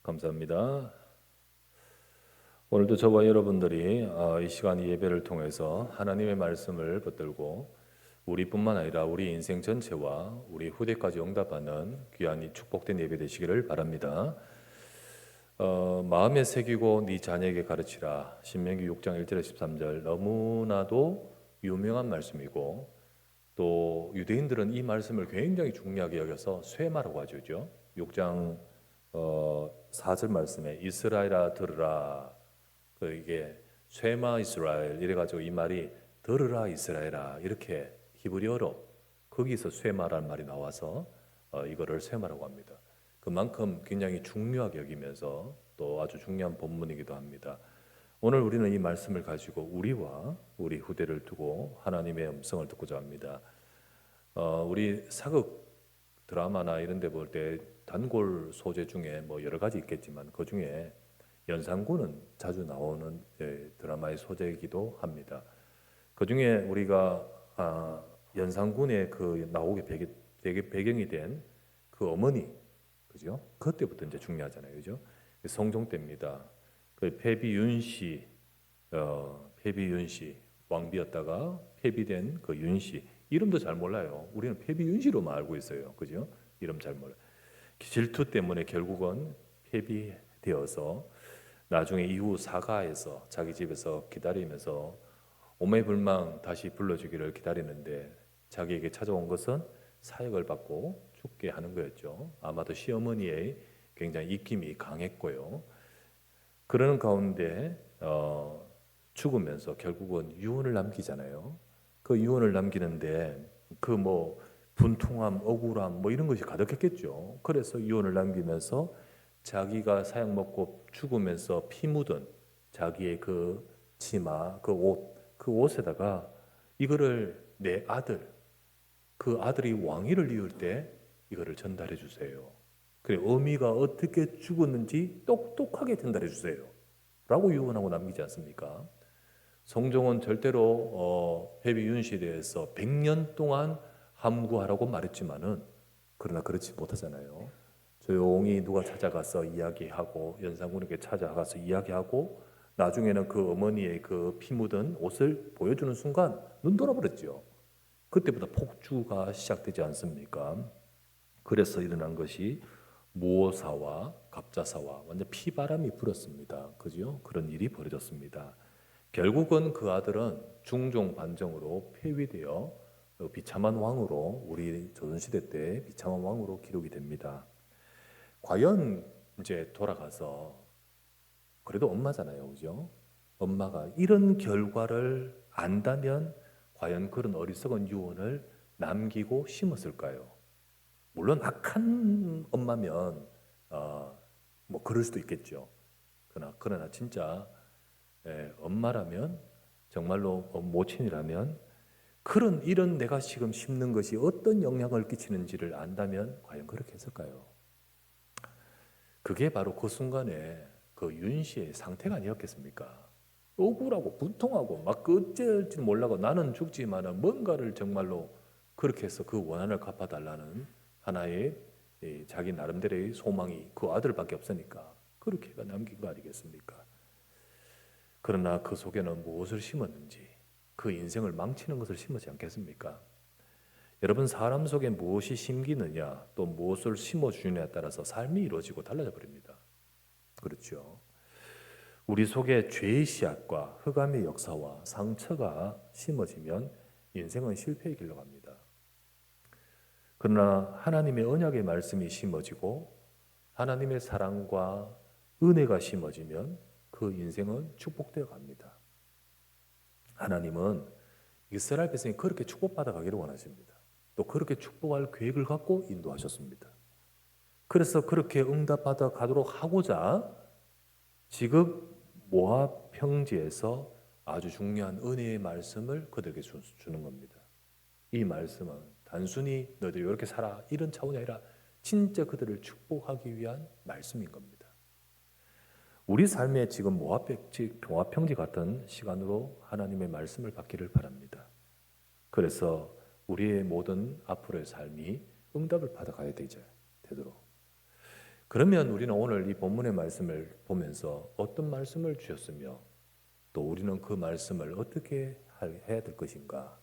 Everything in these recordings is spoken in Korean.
감사합니다. 오늘도 저와 여러분들이 이 시간 예배를 통해서 하나님의 말씀을 붙들고 우리뿐만 아니라 우리 인생 전체와 우리 후대까지 응답하는 귀한 이 축복된 예배 되시기를 바랍니다. 마음에 새기고 네 자녀에게 가르치라. 신명기 6장 1절에 13절 너무나도 유명한 말씀이고 또 유대인들은 이 말씀을 굉장히 중요하게 여겨서 쇠마라고 하죠. 6장 4절 말씀에 이스라엘아 들으라. 이게 쇠마 이스라엘 이래가지고 이 말이 들으라 이스라엘아 이렇게 히브리어로 거기서 쇠마라는 말이 나와서 이거를 쇠마라고 합니다. 그만큼 굉장히 중요하게 여기면서 또 아주 중요한 본문이기도 합니다. 오늘 우리는 이 말씀을 가지고 우리와 우리 후대를 두고 하나님의 음성을 듣고자 합니다. 우리 사극 드라마나 이런 데 볼 때 단골 소재 중에 뭐 여러 가지 있겠지만 그 중에 연산군은 자주 나오는 드라마의 소재이기도 합니다. 그 중에 우리가 연산군의 그 나오게 배경이 된 그 어머니, 그죠? 그때부터 이제 중요하잖아요, 그죠? 성종 때입니다. 그 폐비윤씨, 폐비윤씨 왕비였다가 폐비된 그 윤씨 이름도 잘 몰라요. 우리는 폐비윤씨로만 알고 있어요, 그죠? 이름 잘 몰라. 질투 때문에 결국은 폐비되어서 나중에 이후 사가에서 자기 집에서 기다리면서 오매불망 다시 불러주기를 기다리는데 자기에게 찾아온 것은 사역을 받고 죽게 하는 거였죠. 아마도 시어머니의 굉장히 입김이 강했고요. 그러는 가운데 죽으면서 결국은 유언을 남기잖아요. 그 유언을 남기는데 그 뭐 분통함, 억울함 뭐 이런 것이 가득했겠죠. 그래서 유언을 남기면서 자기가 사약 먹고 죽으면서 피 묻은 자기의 그 치마, 그 옷에다가 이거를 내 아들, 그 아들이 왕위를 이을 때 이거를 전달해 주세요. 그래 어미가 어떻게 죽었는지 똑똑하게 전달해 주세요. 라고 유언하고 남기지 않습니까? 성종은 절대로 회비윤 시대에서 100년 동안 함구하라고 말했지만은 그러나 그렇지 못하잖아요. 조용히 누가 찾아가서 이야기하고 연산군에게 찾아가서 이야기하고 나중에는 그 어머니의 그 피 묻은 옷을 보여주는 순간 눈 돌아버렸죠. 그때부터 폭주가 시작되지 않습니까? 그래서 일어난 것이 무오사와 갑자사와 완전 피바람이 불었습니다. 그죠? 그런 일이 벌어졌습니다. 결국은 그 아들은 중종 관정으로 폐위되어 비참한 왕으로 우리 조선시대 때 비참한 왕으로 기록이 됩니다. 과연 이제 돌아가서 그래도 엄마잖아요, 그죠? 엄마가 이런 결과를 안다면 과연 그런 어리석은 유언을 남기고 심었을까요? 물론 악한 엄마면 뭐 그럴 수도 있겠죠. 그러나 진짜 엄마라면 정말로 모친이라면 이런 내가 지금 심는 것이 어떤 영향을 끼치는지를 안다면 과연 그렇게 했을까요? 그게 바로 그 순간에 그 윤씨의 상태가 아니었겠습니까? 억울하고 분통하고 막 어쩔지 몰라고 나는 죽지만은 뭔가를 정말로 그렇게 해서 그 원한을 갚아달라는 하나의 자기 나름대로의 소망이 그 아들밖에 없으니까 그렇게 남긴 거 아니겠습니까? 그러나 그 속에는 무엇을 심었는지 그 인생을 망치는 것을 심었지 않겠습니까? 여러분 사람 속에 무엇이 심기느냐 또 무엇을 심어주느냐에 따라서 삶이 이루어지고 달라져 버립니다. 그렇죠. 우리 속에 죄의 씨앗과 흑암의 역사와 상처가 심어지면 인생은 실패의 길로 갑니다. 그러나 하나님의 언약의 말씀이 심어지고 하나님의 사랑과 은혜가 심어지면 그 인생은 축복되어 갑니다. 하나님은 이스라엘 백성이 그렇게 축복받아 가기를 원하십니다. 또 그렇게 축복할 계획을 갖고 인도하셨습니다. 그래서 그렇게 응답받아 가도록 하고자 지금 모압 평지에서 아주 중요한 은혜의 말씀을 그들에게 주는 겁니다. 이 말씀은 단순히 너희들이 이렇게 살아 이런 차원이 아니라 진짜 그들을 축복하기 위한 말씀인 겁니다. 우리 삶에 지금 모압 평지 같은 시간으로 하나님의 말씀을 받기를 바랍니다. 그래서 우리의 모든 앞으로의 삶이 응답을 받아가야 되도록 그러면 우리는 오늘 이 본문의 말씀을 보면서 어떤 말씀을 주셨으며 또 우리는 그 말씀을 어떻게 해야 될 것인가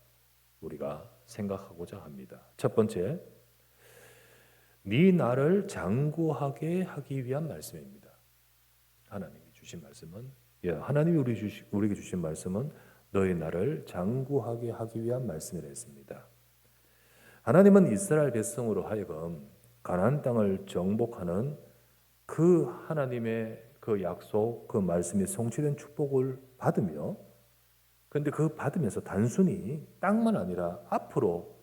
우리가 생각하고자 합니다. 첫 번째, 네 나를 장구하게 하기 위한 말씀입니다. 하나님이 주신 말씀은 하나님이 우리에게 주신 말씀은 너희 나를 장구하게 하기 위한 말씀이라 했습니다. 하나님은 이스라엘 백성으로 하여금 가나안 땅을 정복하는 그 하나님의 그 약속, 그 말씀이 성취된 축복을 받으며, 그런데 그 받으면서 단순히 땅만 아니라 앞으로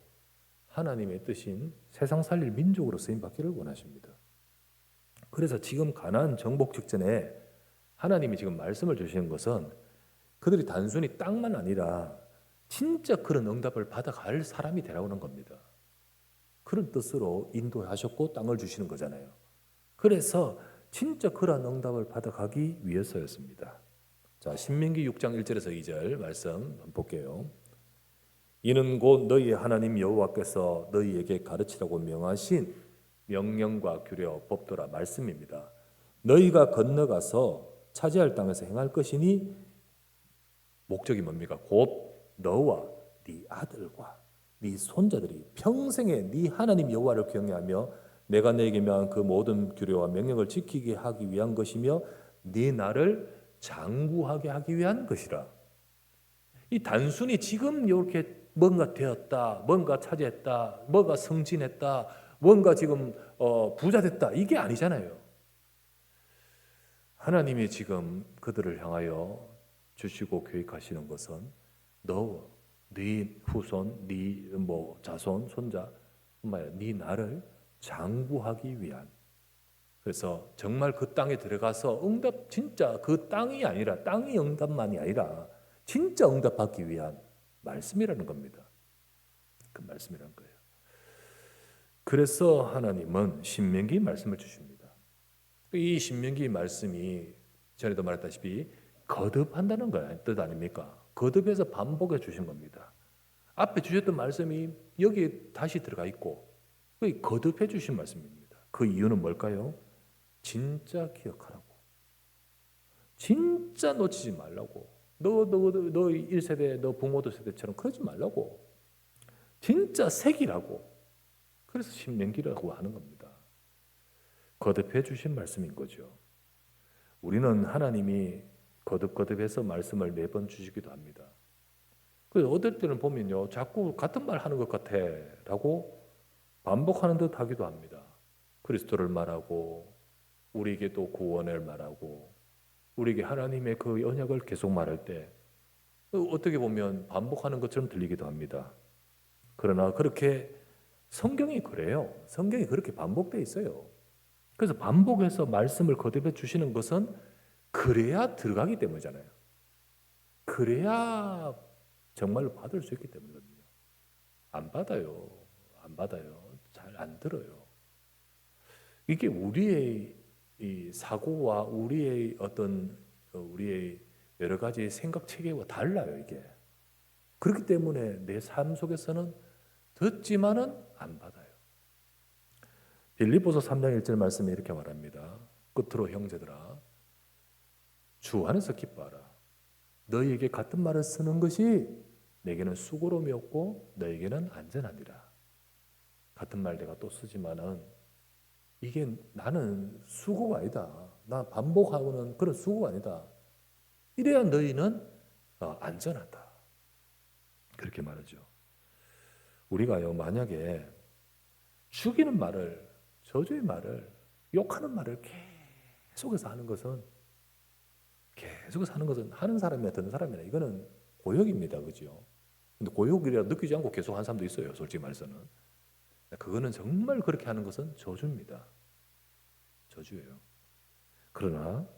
하나님의 뜻인 세상 살릴 민족으로 쓰임 받기를 원하십니다. 그래서 지금 가나안 정복 직전에 하나님이 지금 말씀을 주시는 것은 그들이 단순히 땅만 아니라 진짜 그런 응답을 받아갈 사람이 되라는 겁니다. 그런 뜻으로 인도하셨고 땅을 주시는 거잖아요. 그래서 진짜 그런 응답을 받아가기 위해서였습니다. 자, 신명기 6장 1절에서 2절 말씀 한번 볼게요. 이는 곧 너희의 하나님 여호와께서 너희에게 가르치라고 명하신 명령과 규례, 법도라 말씀입니다. 너희가 건너가서 차지할 땅에서 행할 것이니 목적이 뭡니까? 곧 너와 네 아들과 네 손자들이 평생에 네 하나님 여호와를 경외하며 내가 너에게 명한 그 모든 규례와 명령을 지키게 하기 위한 것이며 네 나를 장구하게 하기 위한 것이라. 이 단순히 지금 이렇게 뭔가 되었다, 뭔가 차지했다, 뭔가 승진했다, 뭔가 지금 부자 됐다, 이게 아니잖아요. 하나님이 지금 그들을 향하여 주시고 계획하시는 것은 너, 네 후손, 네 자손, 손자, 네 나를 장구하기 위한. 그래서 정말 그 땅에 들어가서 응답, 진짜 그 땅이 아니라 땅이 응답만이 아니라 진짜 응답받기 위한 말씀이라는 겁니다. 그 말씀이라는 거예요. 그래서 하나님은 신명기 말씀을 주십니다. 이 신명기 말씀이 전에도 말했다시피 거듭한다는 거야, 뜻 아닙니까? 거듭해서 반복해 주신 겁니다. 앞에 주셨던 말씀이 여기에 다시 들어가 있고 거듭해 주신 말씀입니다. 그 이유는 뭘까요? 진짜 기억하라고, 진짜 놓치지 말라고. 너 1세대, 너 부모들 세대처럼 그러지 말라고. 진짜 새기라고. 그래서 신명기라고 하는 겁니다. 거듭해 주신 말씀인 거죠. 우리는 하나님이 거듭해서 말씀을 매번 주시기도 합니다. 그래서 어떨 때는 보면요, 자꾸 같은 말 하는 것 같아 라고 반복하는 듯 하기도 합니다. 그리스도를 말하고 우리에게 또 구원을 말하고 우리에게 하나님의 그 언약을 계속 말할 때 어떻게 보면 반복하는 것처럼 들리기도 합니다. 그러나 그렇게 성경이 그래요. 성경이 그렇게 반복되어 있어요. 그래서 반복해서 말씀을 거듭해 주시는 것은 그래야 들어가기 때문이잖아요. 그래야 정말로 받을 수 있기 때문이거든요. 안 받아요. 안 받아요. 잘 안 들어요. 이게 우리의 이 사고와 우리의 우리의 여러 가지 생각 체계와 달라요, 이게. 그렇기 때문에 내 삶 속에서는 듣지만은 안 받아요. 빌립보서 3장 1절 말씀에 이렇게 말합니다. 끝으로 형제들아, 주 안에서 기뻐하라. 너희에게 같은 말을 쓰는 것이 내게는 수고로움이 없고 너희에게는 안전하니라. 같은 말 내가 또 쓰지만은 이게 나는 수고가 아니다. 나 반복하고는 그런 수고가 아니다. 이래야 너희는 안전하다. 그렇게 말하죠. 우리가요, 만약에 죽이는 말을, 저주의 말을, 욕하는 말을 계속해서 하는 것은 하는 사람이나 듣는 사람이나 이거는 고역입니다. 그죠? 근데 고역이라 느끼지 않고 계속 하는 사람도 있어요. 솔직히 말해서는. 그거는 정말 그렇게 하는 것은 저주입니다. 저주예요. 그러나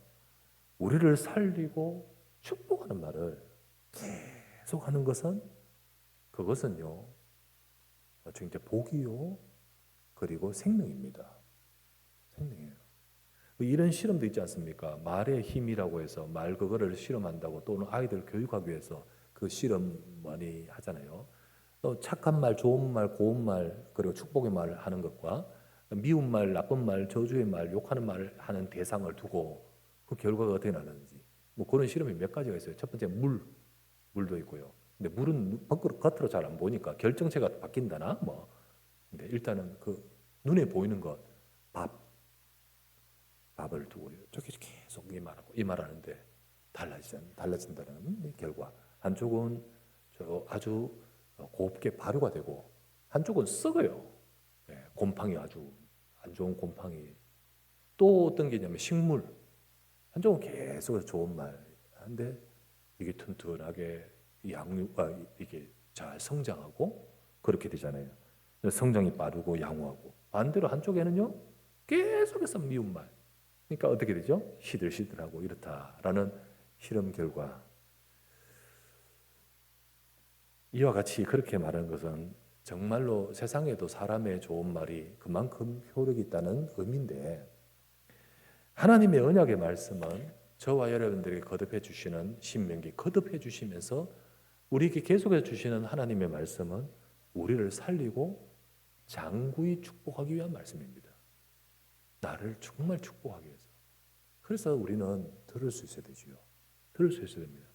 우리를 살리고 축복하는 말을 계속 하는 것은 그것은요, 진짜 복이요, 그리고 생명입니다. 생명이에요. 이런 실험도 있지 않습니까? 말의 힘이라고 해서 말 그거를 실험한다고, 또는 아이들 교육하기 위해서 그 실험 많이 하잖아요. 또 착한 말, 좋은 말, 고운 말, 그리고 축복의 말을 하는 것과 미운 말, 나쁜 말, 저주의 말, 욕하는 말을 하는 대상을 두고 그 결과가 어떻게 나는지 뭐 그런 실험이 몇 가지가 있어요. 첫 번째 물도 있고요. 근데 물은 겉으로 잘 안 보니까 결정체가 바뀐다나 뭐. 근데 일단은 그 눈에 보이는 것, 밥을 두고 저기 계속 이 말하는데 달라진다는 결과. 한쪽은 아주 곱게 발효가 되고 한쪽은 썩어요. 곰팡이 아주 안 좋은 곰팡이. 또 어떤 게 있냐면 식물. 한쪽은 계속해서 좋은 말 한데 이게 튼튼하게 이게 잘 성장하고 그렇게 되잖아요. 성장이 빠르고 양호하고. 반대로 한쪽에는요 계속해서 미운 말. 그러니까 어떻게 되죠? 시들시들하고 이렇다라는 실험 결과. 이와 같이 그렇게 말하는 것은 정말로 세상에도 사람의 좋은 말이 그만큼 효력이 있다는 의미인데, 하나님의 언약의 말씀은 저와 여러분들에게 거듭해 주시는 신명기 거듭해 주시면서 우리에게 계속해 주시는 하나님의 말씀은 우리를 살리고 장구히 축복하기 위한 말씀입니다. 나를 정말 축복하기 위해서. 그래서 우리는 들을 수 있어야 되지요. 들을 수 있어야 됩니다.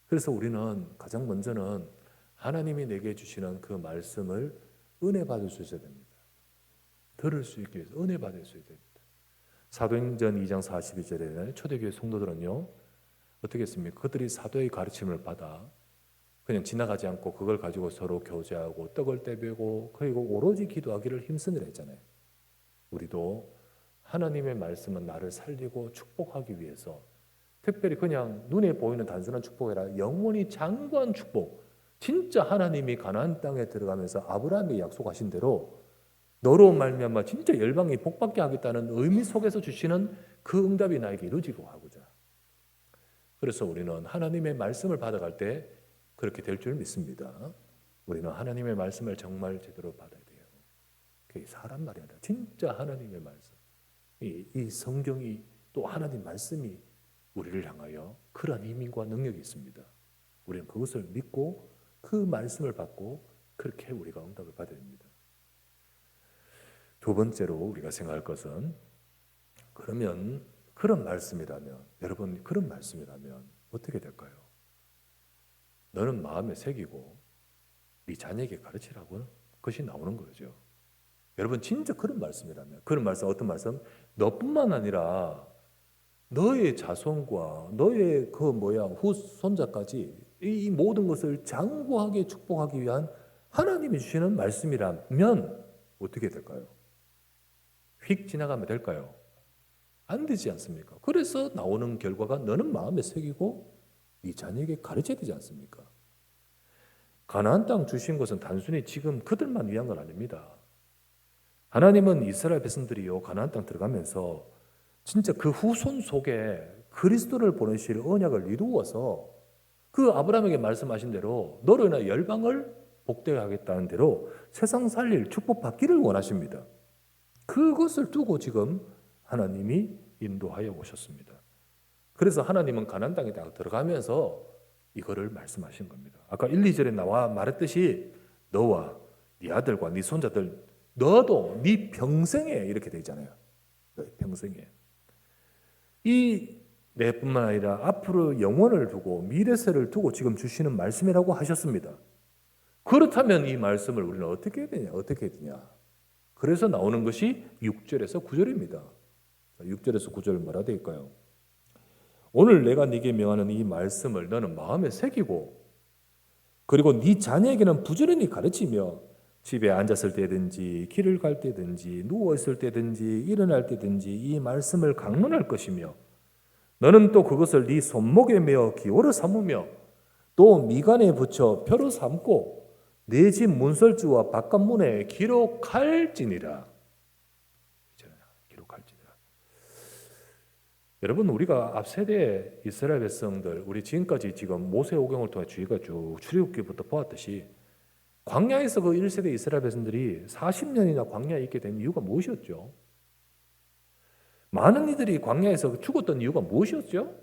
그래서 우리는 가장 먼저는 하나님이 내게 주시는 그 말씀을 은혜 받을 수 있어야 됩니다. 들을 수 있기 위해서 은혜 받을 수 있어야 됩니다. 사도행전 2장 42절에 초대교회 성도들은요 어떻게 했습니까? 그들이 사도의 가르침을 받아 그냥 지나가지 않고 그걸 가지고 서로 교제하고 떡을 떼배고 그리고 오로지 기도하기를 힘쓰느라 했잖아요. 우리도 하나님의 말씀은 나를 살리고 축복하기 위해서 특별히 그냥 눈에 보이는 단순한 축복이 아니라 영원히 장구한 축복, 진짜 하나님이 가나안 땅에 들어가면서 아브라함에게 약속하신 대로 너로 말미암아 진짜 열방이 복받게 하겠다는 의미 속에서 주시는 그 응답이 나에게 이루어지고 하고자. 그래서 우리는 하나님의 말씀을 받아갈 때 그렇게 될 줄 믿습니다. 우리는 하나님의 말씀을 정말 제대로 받아야 돼요. 그게 사람 말이 아니라 진짜 하나님의 말씀. 이 성경이 또 하나님 말씀이 우리를 향하여 그런 힘과 능력이 있습니다. 우리는 그것을 믿고 그 말씀을 받고 그렇게 우리가 응답을 받아야 됩니다. 두 번째로 우리가 생각할 것은, 그러면 그런 말씀이라면, 여러분 그런 말씀이라면 어떻게 될까요? 너는 마음에 새기고 네 자녀에게 가르치라고 그것이 나오는 거죠. 여러분 진짜 그런 말씀이라면, 그런 말씀 어떤 말씀? 너뿐만 아니라 너의 자손과 너의 후손자까지 이 모든 것을 장구하게 축복하기 위한 하나님이 주시는 말씀이라면 어떻게 될까요? 휙 지나가면 될까요? 안 되지 않습니까? 그래서 나오는 결과가 너는 마음에 새기고 네 자녀에게 가르쳐야 되지 않습니까? 가나안 땅 주신 것은 단순히 지금 그들만 위한 건 아닙니다. 하나님은 이스라엘 백성들이요 가나안 땅 들어가면서 진짜 그 후손 속에 그리스도를 보내실 언약을 이루어서 그 아브라함에게 말씀하신 대로 너로 인하여 열방을 복되게 하겠다는 대로 세상 살릴 축복받기를 원하십니다. 그것을 두고 지금 하나님이 인도하여 오셨습니다. 그래서 하나님은 가나안 땅에 들어가면서 이거를 말씀하신 겁니다. 아까 1, 2절에 나와 말했듯이 너와 네 아들과 네 손자들 너도 네 평생에 이렇게 되어 있잖아요. 평생에. 이 내뿐만 아니라 앞으로 영원을 두고 미래세를 두고 지금 주시는 말씀이라고 하셨습니다. 그렇다면 이 말씀을 우리는 어떻게 해야 되냐? 어떻게 해야 되냐? 그래서 나오는 것이 6절에서 9절입니다. 6절에서 9절 뭐라 될까요? 오늘 내가 네게 명하는 이 말씀을 너는 마음에 새기고 그리고 네 자녀에게는 부지런히 가르치며 집에 앉았을 때든지 길을 갈 때든지 누워있을 때든지 일어날 때든지 이 말씀을 강론할 것이며 너는 또 그것을 네 손목에 메어 기호로 삼으며 또 미간에 붙여 표로 삼고 내 집 문설주와 바깥문에 기록할지니라. 기록할지니라. 여러분 우리가 앞 세대 이스라엘 백성들 우리 지금까지 지금 모세오경을 통해 주의가 쭉 출애굽기부터 보았듯이 광야에서 그 1세대 이스라엘 백성들이 40년이나 광야에 있게 된 이유가 무엇이었죠? 많은 이들이 광야에서 죽었던 이유가 무엇이었죠?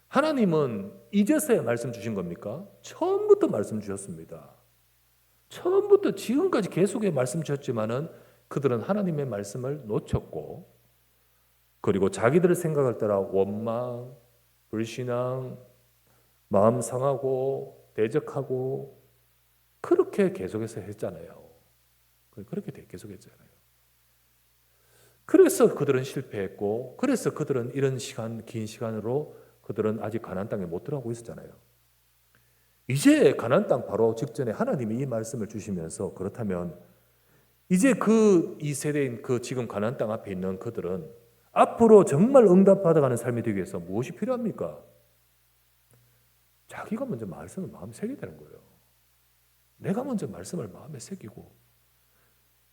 하나님은 이제서야 말씀 주신 겁니까? 처음부터 말씀 주셨습니다. 처음부터 지금까지 계속해 말씀 주셨지만은 그들은 하나님의 말씀을 놓쳤고, 그리고 자기들의 생각을 따라 원망, 불신앙, 마음 상하고 대적하고 그렇게 계속해서 했잖아요. 그렇게 계속했잖아요. 그래서 그들은 실패했고, 그래서 그들은 이런 시간, 긴 시간으로 그들은 아직 가나안 땅에 못 들어가고 있었잖아요. 이제 가나안 땅 바로 직전에 하나님이 이 말씀을 주시면서, 그렇다면 이제 이 세대인 지금 가나안 땅 앞에 있는 그들은 앞으로 정말 응답받아가는 삶이 되기 위해서 무엇이 필요합니까? 자기가 먼저 말씀을 마음에 새겨야 되는 거예요. 내가 먼저 말씀을 마음에 새기고,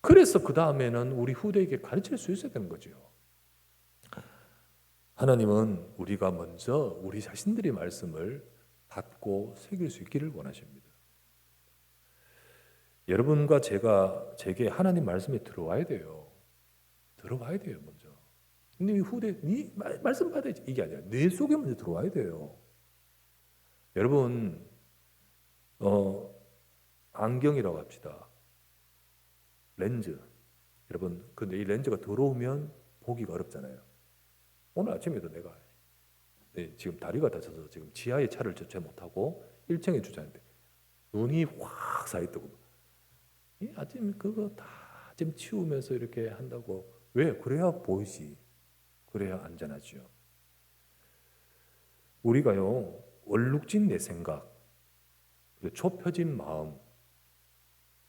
그래서 그 다음에는 우리 후대에게 가르칠 수 있어야 되는 거죠. 하나님은 우리가 먼저 우리 자신들의 말씀을 받고 새길 수 있기를 원하십니다. 여러분과 제게 하나님 말씀이 들어와야 돼요. 들어와야 돼요, 먼저. 근데 후대, 말씀 받아야지. 이게 아니라 내 속에 먼저 들어와야 돼요. 여러분, 안경이라고 합시다. 렌즈. 여러분, 근데 이 렌즈가 들어오면 보기가 어렵잖아요. 오늘 아침에도 내가 지금 다리가 다쳐서 지금 지하에 차를 주차 못하고 1층에 주차했는데 눈이 확 쌓였더고, 아침 그거 다 좀 치우면서 이렇게 한다고. 왜? 그래야 보이지. 그래야 안전하죠. 우리가요, 얼룩진 내 생각, 좁혀진 마음,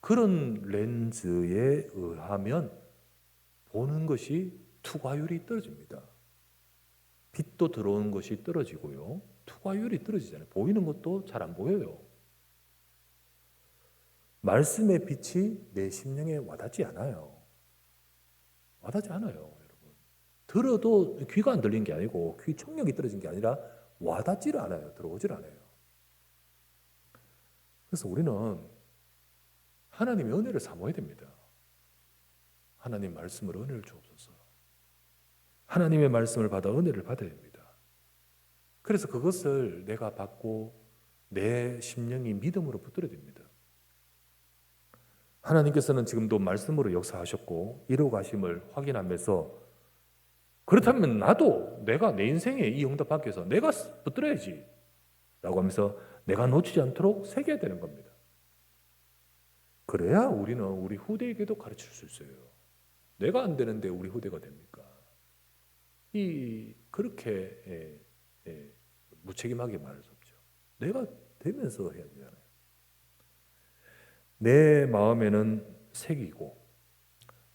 그런 렌즈에 의하면 보는 것이 투과율이 떨어집니다. 빛도 들어오는 것이 떨어지고요, 투과율이 떨어지잖아요. 보이는 것도 잘 안 보여요. 말씀의 빛이 내 심령에 와닿지 않아요. 와닿지 않아요, 여러분. 들어도 귀가 안 들린 게 아니고 귀 청력이 떨어진 게 아니라 와닿지를 않아요. 들어오질 않아요. 그래서 우리는 하나님의 은혜를 사모해야 됩니다. 하나님 말씀으로 은혜를 주옵소서. 하나님의 말씀을 받아 은혜를 받아야 됩니다. 그래서 그것을 내가 받고 내 심령이 믿음으로 붙들어야 됩니다. 하나님께서는 지금도 말씀으로 역사하셨고 이루어 가심을 확인하면서, 그렇다면 나도 내가 내 인생에 이 응답 받기 위해서 내가 붙들어야지 라고 하면서 내가 놓치지 않도록 새겨야 되는 겁니다. 그래야 우리는 우리 후대에게도 가르칠 수 있어요. 내가 안 되는데 우리 후대가 됩니까? 그렇게 무책임하게 말할 수 없죠. 내가 되면서 해야 되잖아요. 내 마음에는 새기고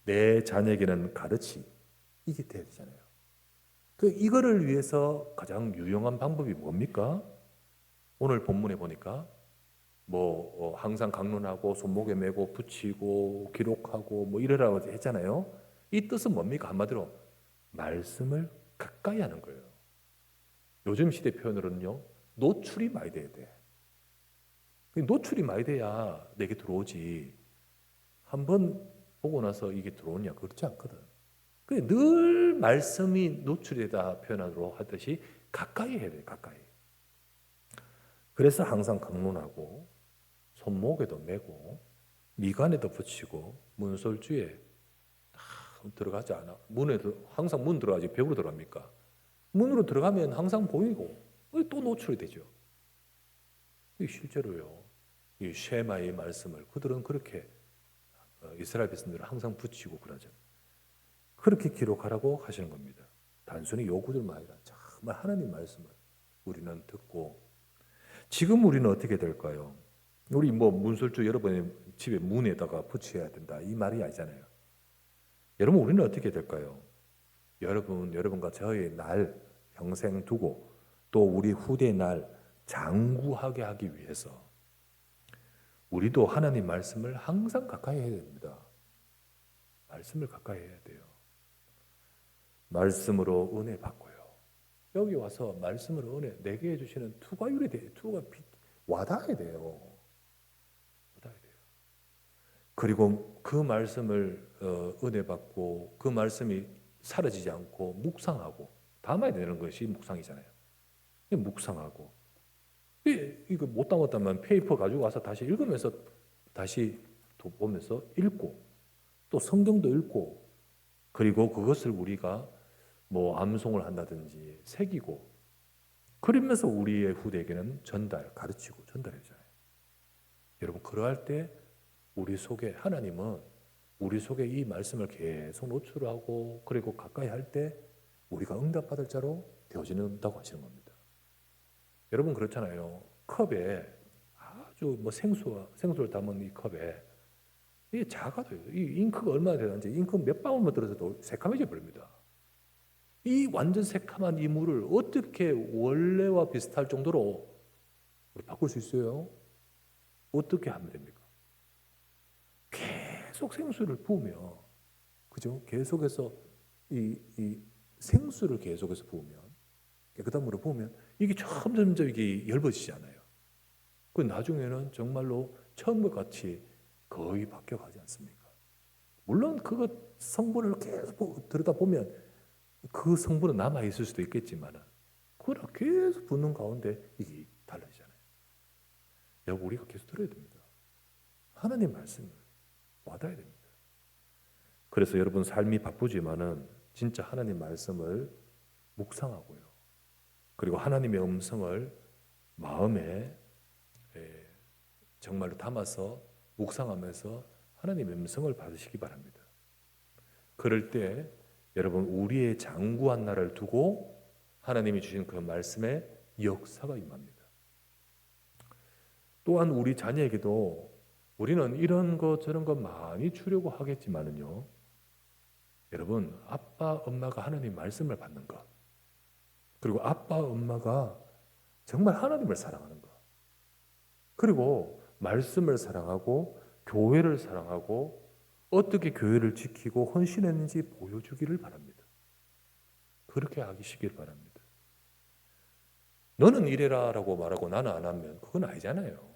내 자녀에게는 가르치, 이게 돼야 되잖아요. 이거를 위해서 가장 유용한 방법이 뭡니까? 오늘 본문에 보니까 항상 강론하고 손목에 메고 붙이고 기록하고 이러라고 했잖아요. 이 뜻은 뭡니까? 한마디로 말씀을 가까이 하는 거예요. 요즘 시대 표현으로는요, 노출이 많이 돼야 돼. 노출이 많이 돼야 내게 들어오지. 한번 보고 나서 이게 들어오냐? 그렇지 않거든. 늘 말씀이 노출되다 표현으로 하듯이 가까이 해야 돼, 가까이. 그래서 항상 강론하고 손목에도 메고 미간에도 붙이고 문설주에 들어가지 않아. 항상 문 들어가지 벽으로 들어갑니까? 문으로 들어가면 항상 보이고 또 노출이 되죠. 실제로요, 이 쉐마의 말씀을 그들은 그렇게 이스라엘 백성들은 항상 붙이고 그러죠. 그렇게 기록하라고 하시는 겁니다. 단순히 요구들만 아니라 정말 하나님 말씀을 우리는 듣고. 지금 우리는 어떻게 될까요? 우리 문설주 여러분의 집에 문에다가 붙여야 된다, 이 말이 아니잖아요. 여러분, 우리는 어떻게 될까요? 여러분과 저의 날 평생 두고 또 우리 후대의 날 장구하게 하기 위해서 우리도 하나님 말씀을 항상 가까이 해야 됩니다. 말씀을 가까이 해야 돼요. 말씀으로 은혜 받고요. 여기 와서 말씀으로 은혜 내게 해주시는 투과율에 대해 와닿아야 돼요. 와닿아야 돼요. 그리고 그 말씀을 은혜 받고 그 말씀이 사라지지 않고 묵상하고 담아야 되는 것이 묵상이잖아요. 묵상하고 이거 못 담았다면 페이퍼 가지고 와서 다시 읽으면서 다시 보면서 읽고 또 성경도 읽고, 그리고 그것을 우리가 뭐 암송을 한다든지 새기고, 그러면서 우리의 후대에게는 가르치고 전달해줘요. 여러분, 그러할 때 우리 속에 하나님은 우리 속에 이 말씀을 계속 노출하고, 그리고 가까이 할 때 우리가 응답받을 자로 되어진다고 하시는 겁니다. 여러분, 그렇잖아요. 컵에 아주 뭐 생수를 담은 이 컵에 이게 작아져요. 이 잉크가 얼마나 되는지, 잉크 몇 방울만 들어서도 새카매져 버립니다. 이 완전 새카만 이 물을 어떻게 원래와 비슷할 정도로 우리 바꿀 수 있어요? 어떻게 하면 됩니까? 계속 생수를 부으면, 그죠? 계속해서 이 생수를 계속해서 부으면, 깨끗한 물을 부으면 이게 점점 이게 엷어지잖아요. 그 나중에는 정말로 처음과 같이 거의 바뀌어가지 않습니까? 물론 그것 성분을 계속 들여다보면 그 성분은 남아있을 수도 있겠지만, 그러나 계속 붓는 가운데 이게 달라지잖아요. 여러분, 우리가 계속 들어야 됩니다. 하나님 말씀을 와닿아야 됩니다. 그래서 여러분, 삶이 바쁘지만은 진짜 하나님 말씀을 묵상하고요, 그리고 하나님의 음성을 마음에 정말로 담아서 묵상하면서 하나님의 음성을 받으시기 바랍니다. 그럴 때 여러분, 우리의 장구한 날을 두고 하나님이 주신 그 말씀에 역사가 임합니다. 또한 우리 자녀에게도 우리는 이런 것 저런 것 많이 주려고 하겠지만은요, 여러분, 아빠 엄마가 하나님 말씀을 받는 것, 그리고 아빠 엄마가 정말 하나님을 사랑하는 것, 그리고 말씀을 사랑하고 교회를 사랑하고 어떻게 교회를 지키고 헌신했는지 보여주기를 바랍니다. 그렇게 하시길 바랍니다. 너는 이래라 라고 말하고 나는 안 하면 그건 아니잖아요.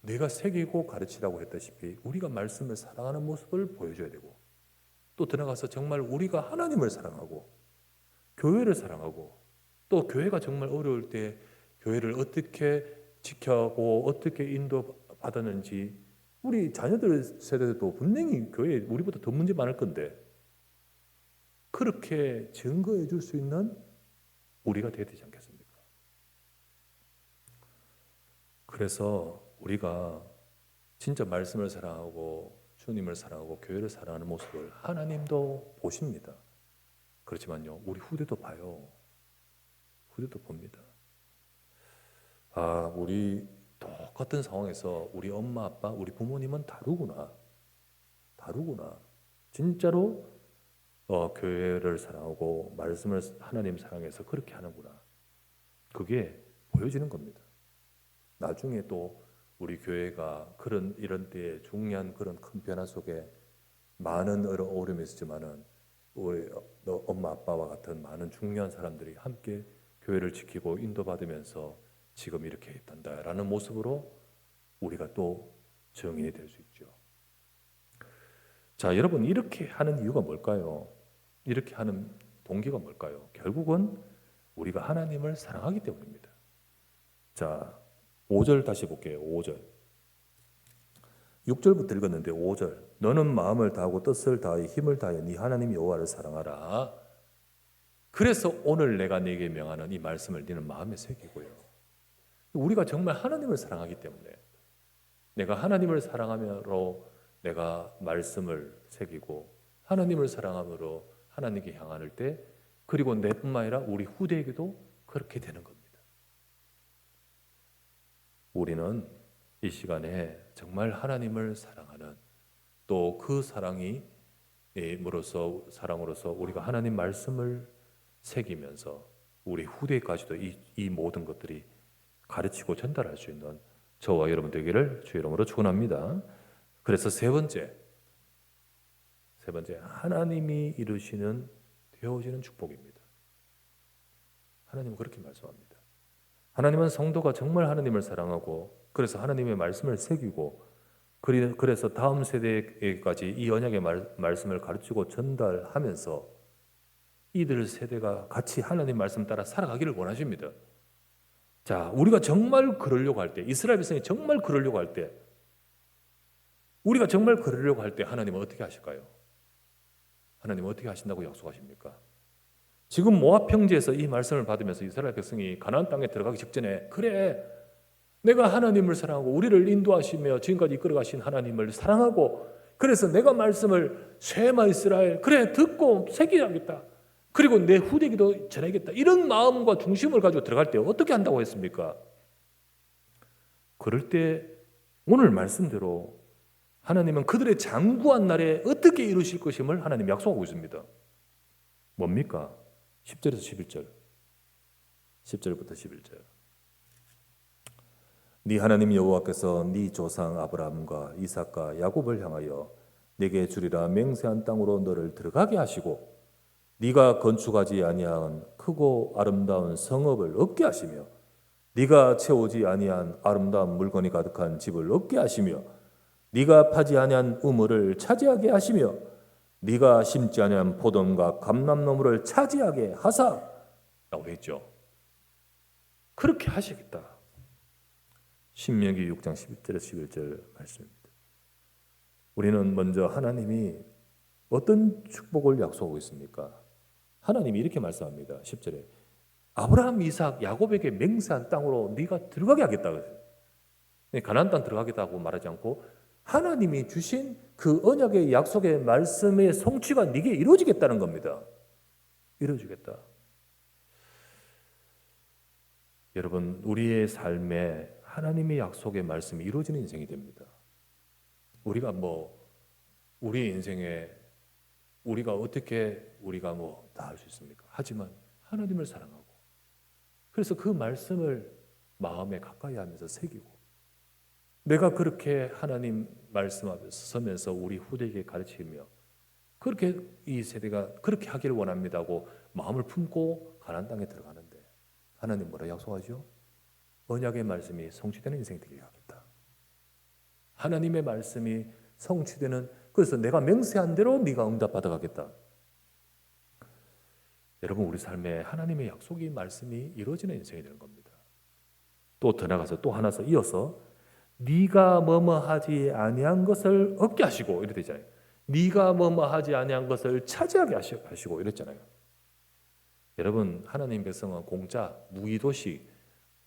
내가 새기고 가르치라고 했다시피 우리가 말씀을 사랑하는 모습을 보여줘야 되고, 또 들어가서 정말 우리가 하나님을 사랑하고 교회를 사랑하고, 또 교회가 정말 어려울 때 교회를 어떻게 지켜고 어떻게 인도받았는지, 우리 자녀들 세대도 분명히 교회에 우리보다 더 문제 많을 건데 그렇게 증거해 줄 수 있는 우리가 되어야 되지 않겠습니까? 그래서 우리가 진짜 말씀을 사랑하고 주님을 사랑하고 교회를 사랑하는 모습을 하나님도 보십니다. 그렇지만요, 우리 후대도 봐요. 후대도 봅니다. 우리 똑같은 상황에서 우리 엄마, 아빠, 우리 부모님은 다르구나. 진짜로 교회를 사랑하고 말씀을 하나님 사랑해서 그렇게 하는구나. 그게 보여지는 겁니다. 나중에 또 우리 교회가 이런 때에 중요한 그런 큰 변화 속에 많은 어려움이 있었지만은 우리 엄마 아빠와 같은 많은 중요한 사람들이 함께 교회를 지키고 인도받으면서 지금 이렇게 있단다라는 모습으로 우리가 또 증인이 될 수 있죠. 자, 여러분, 이렇게 하는 이유가 뭘까요? 이렇게 하는 동기가 뭘까요? 결국은 우리가 하나님을 사랑하기 때문입니다. 자, 5절 다시 볼게요. 5절. 6절부터 읽었는데 5절. 너는 마음을 다하고 뜻을 다하여 힘을 다하여 네 하나님 여호와를 사랑하라. 그래서 오늘 내가 네게 명하는 이 말씀을 네는 마음에 새기고요. 우리가 정말 하나님을 사랑하기 때문에 내가 하나님을 사랑함으로 내가 말씀을 새기고 하나님을 사랑함으로 하나님께 향할 때, 그리고 내뿐만 아니라 우리 후대에게도 그렇게 되는 겁니다. 우리는 이 시간에 정말 하나님을 사랑하는, 또 그 사랑으로서 우리가 하나님 말씀을 새기면서 우리 후대까지도 이 모든 것들이 가르치고 전달할 수 있는 저와 여러분 되기를 주의 이름으로 축원합니다. 그래서 세 번째, 하나님이 되어지는 축복입니다. 하나님은 그렇게 말씀합니다. 하나님은 성도가 정말 하나님을 사랑하고, 그래서 하나님의 말씀을 새기고, 그래서 다음 세대에까지 이 언약의 말씀을 가르치고 전달하면서 이들 세대가 같이 하나님 말씀 따라 살아가기를 원하십니다. 자, 우리가 정말 그러려고 할 때, 이스라엘 백성이 정말 그러려고 할 때, 우리가 정말 그러려고 할 때 하나님은 어떻게 하실까요? 하나님은 어떻게 하신다고 약속하십니까? 지금 모압 평지에서 이 말씀을 받으면서 이스라엘 백성이 가나안 땅에 들어가기 직전에 그래 내가 하나님을 사랑하고 우리를 인도하시며 지금까지 이끌어가신 하나님을 사랑하고 그래서 내가 말씀을 쉐마 이스라엘 그래 듣고 새기야겠다. 그리고 내 후대기도 전하겠다. 이런 마음과 중심을 가지고 들어갈 때 어떻게 한다고 했습니까? 그럴 때 오늘 말씀대로 하나님은 그들의 장구한 날에 어떻게 이루실 것임을 하나님 약속하고 있습니다. 뭡니까? 10절에서 11절 10절부터 11절 네 하나님 여호와께서 네 조상 아브라함과 이삭과 야곱을 향하여 네게 주리라 맹세한 땅으로 너를 들어가게 하시고 네가 건축하지 아니한 크고 아름다운 성읍을 얻게 하시며 네가 채우지 아니한 아름다운 물건이 가득한 집을 얻게 하시며 네가 파지 아니한 우물을 차지하게 하시며 네가 심지 아니한 포도원과 감람나무를 차지하게 하사라고 했죠. 그렇게 하시겠다. 신명기 6장 11절에서 11절 말씀입니다. 우리는 먼저 하나님이 어떤 축복을 약속하고 있습니까? 하나님이 이렇게 말씀합니다. 10절에 아브라함, 이삭, 야곱에게 맹세한 땅으로 네가 들어가게 하겠다. 가나안 땅 들어가겠다고 말하지 않고 하나님이 주신 그 언약의 약속의 말씀의 성취가 네게 이루어지겠다는 겁니다. 이루어지겠다. 여러분, 우리의 삶에 하나님의 약속의 말씀이 이루어지는 인생이 됩니다. 우리가 우리 인생에 우리가 어떻게 우리가 다 할 수 있습니까? 하지만 하나님을 사랑하고 그래서 그 말씀을 마음에 가까이 하면서 새기고 내가 그렇게 하나님 말씀 앞에서 서면서 우리 후대에게 가르치며 그렇게 이 세대가 그렇게 하기를 원합니다고 마음을 품고 가나안 땅에 들어가는데 하나님 뭐라 약속하죠? 언약의 말씀이 성취되는 인생 되게 하겠다. 하나님의 말씀이 성취되는 그래서 내가 맹세한 대로 네가 응답받아 가겠다. 여러분 우리 삶에 하나님의 약속이 말씀이 이루어지는 인생이 되는 겁니다. 또 더 나가서 또 하나 더 이어서 네가 뭐뭐하지 아니한 것을 얻게 하시고 이렇게 되잖아요. 네가 뭐뭐하지 아니한 것을 차지하게 하시고 이랬잖아요. 여러분 하나님 백성은 공짜, 무기도식,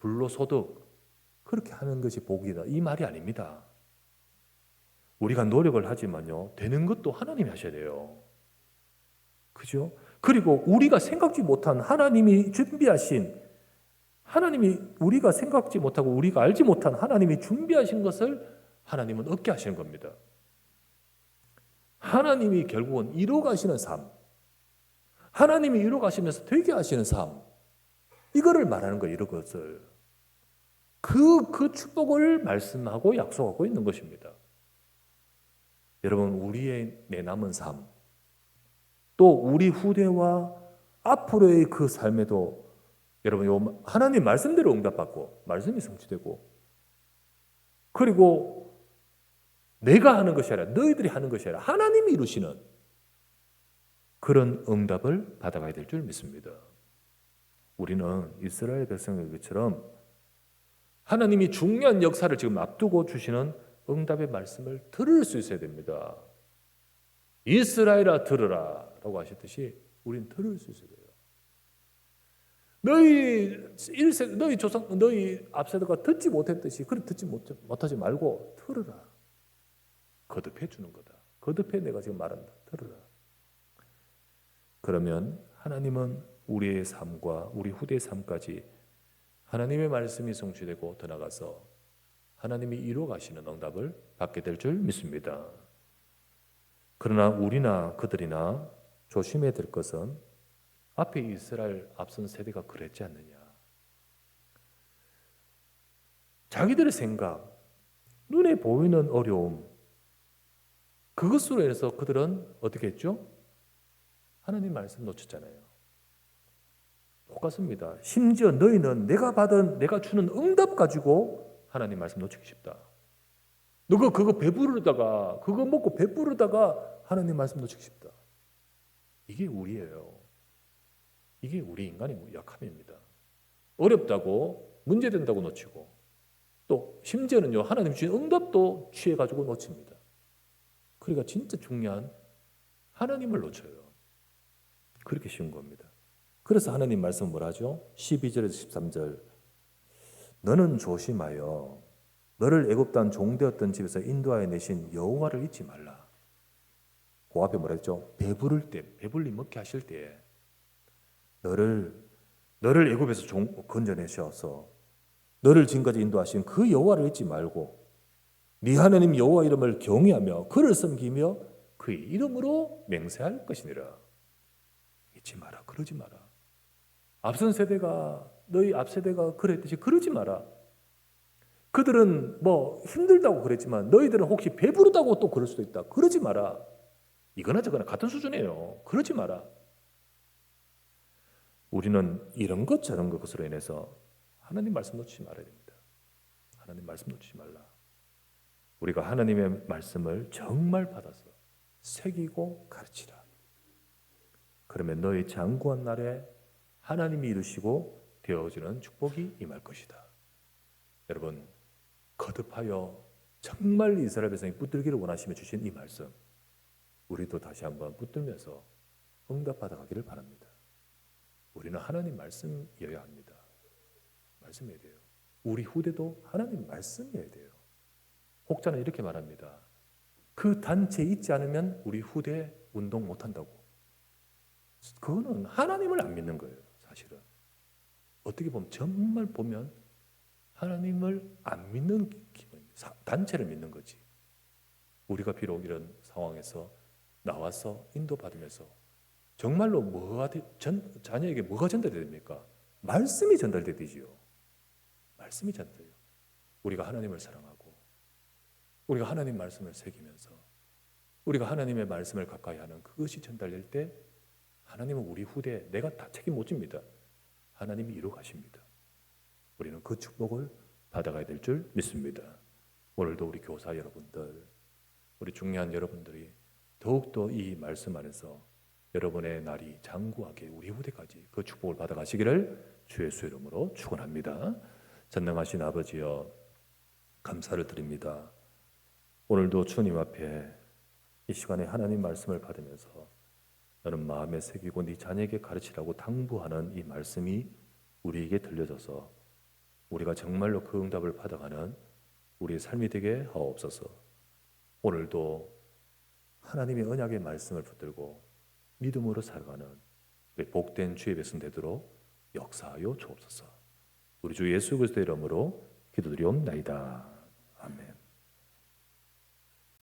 불로소득 그렇게 하는 것이 복이다. 이 말이 아닙니다. 우리가 노력을 하지만요. 되는 것도 하나님이 하셔야 돼요. 그죠? 그리고 우리가 생각지 못한 하나님이 준비하신 하나님이 우리가 생각지 못하고 우리가 알지 못한 하나님이 준비하신 것을 하나님은 얻게 하시는 겁니다. 하나님이 결국은 이루어 가시는 삶, 하나님이 이루어 가시면서 되게 하시는 삶, 이거를 말하는 거예요. 이런 것을 그 축복을 말씀하고 약속하고 있는 것입니다. 여러분 우리의 내 남은 삶, 또 우리 후대와 앞으로의 그 삶에도 여러분 하나님 말씀대로 응답받고 말씀이 성취되고 그리고 내가 하는 것이 아니라 너희들이 하는 것이 아니라 하나님이 이루시는 그런 응답을 받아가야 될 줄 믿습니다. 우리는 이스라엘 백성의 것처럼 하나님이 중요한 역사를 지금 앞두고 주시는 응답의 말씀을 들을 수 있어야 됩니다. 이스라엘아 들으라 라고 하셨듯이 우리는 들을 수 있어야 돼요. 너희 조상, 너희 앞세대가 듣지 못했듯이 그렇게 듣지 못하지 말고 들으라. 거듭해 주는 거다. 거듭해 내가 지금 말한다. 들으라. 그러면 하나님은 우리의 삶과 우리 후대의 삶까지 하나님의 말씀이 성취되고 더 나아가서 하나님이 이루어 가시는 응답을 받게 될 줄 믿습니다. 그러나 우리나 그들이나 조심해야 될 것은 앞에 이스라엘 앞선 세대가 그랬지 않느냐. 자기들의 생각, 눈에 보이는 어려움, 그것으로 인해서 그들은 어떻게 했죠? 하나님 말씀 놓쳤잖아요. 똑같습니다. 심지어 너희는 내가 주는 응답 가지고 하나님 말씀 놓치기 쉽다. 너가 그거 배부르다가 그거 먹고 배부르다가 하나님 말씀 놓치기 쉽다. 이게 우리예요. 이게 우리 인간의 약함입니다. 어렵다고 문제된다고 놓치고 또 심지어는요 하나님 주신 응답도 취해가지고 놓칩니다. 그러니까 진짜 중요한 하나님을 놓쳐요. 그렇게 쉬운 겁니다. 그래서 하나님 말씀은 뭐라 하죠? 12절에서 13절 너는 조심하여 너를 애굽 땅 종되었던 집에서 인도하여 내신 여호와를 잊지 말라. 그 앞에 뭐라 했죠? 배부를 때, 배불리 먹게 하실 때 너를 애굽에서 건져내셔서 너를 지금까지 인도하신 그 여호와를 잊지 말고 네 하나님 여호와 이름을 경외하며 그를 섬기며 그의 이름으로 맹세할 것이니라. 잊지 마라. 그러지 마라. 앞선 세대가 너희 앞 세대가 그랬듯이 그러지 마라. 그들은 뭐 힘들다고 그랬지만 너희들은 혹시 배부르다고 또 그럴 수도 있다. 그러지 마라. 이거나 저거나 같은 수준이에요. 그러지 마라. 우리는 이런 것 저런 것으로 인해서 하나님 말씀 놓치지 말아야 됩니다. 하나님 말씀 놓치지 말라. 우리가 하나님의 말씀을 정말 받아서 새기고 가르치라. 그러면 너희 장구한 날에 하나님이 이루시고 되어지는 축복이 임할 것이다. 여러분, 거듭하여 정말 이스라엘 백성이 붙들기를 원하시며 주신 이 말씀, 우리도 다시 한번 붙들면서 응답받아 가기를 바랍니다. 우리는 하나님 말씀이어야 합니다. 말씀이어야 돼요. 우리 후대도 하나님 말씀이어야 돼요. 혹자는 이렇게 말합니다. 그 단체에 있지 않으면 우리 후대 운동 못한다고. 그거는 하나님을 안 믿는 거예요. 사실은 어떻게 보면 정말 보면 하나님을 안 믿는 기분입니다. 단체를 믿는 거지. 우리가 비록 이런 상황에서 나와서 인도받으면서 정말로 자녀에게 뭐가 전달돼야 됩니까? 말씀이 전달돼야 되지요. 말씀이 전달돼요. 우리가 하나님을 사랑하고 우리가 하나님 말씀을 새기면서 우리가 하나님의 말씀을 가까이 하는 그것이 전달될 때 하나님은 우리 후대에 내가 다 책임 못 집니다. 하나님이 이루어 가십니다. 우리는 그 축복을 받아가야 될 줄 믿습니다. 오늘도 우리 교사 여러분들, 우리 중요한 여러분들이 더욱더 이 말씀 안에서 여러분의 날이 장구하게 우리 후대까지 그 축복을 받아가시기를 주의 수 이름으로 축원합니다. 전능하신 아버지여 감사를 드립니다. 오늘도 주님 앞에 이 시간에 하나님 말씀을 받으면서 너는 마음에 새기고 네 자녀에게 가르치라고 당부하는 이 말씀이 우리에게 들려져서 우리가 정말로 그 응답을 받아가는 우리의 삶이 되게 하옵소서. 오늘도 하나님의 언약의 말씀을 붙들고 믿음으로 살아가는 우리 복된 주의 백성 되도록 역사하여 주옵소서. 우리 주 예수 그리스도의 이름으로 기도드리옵나이다. 아멘.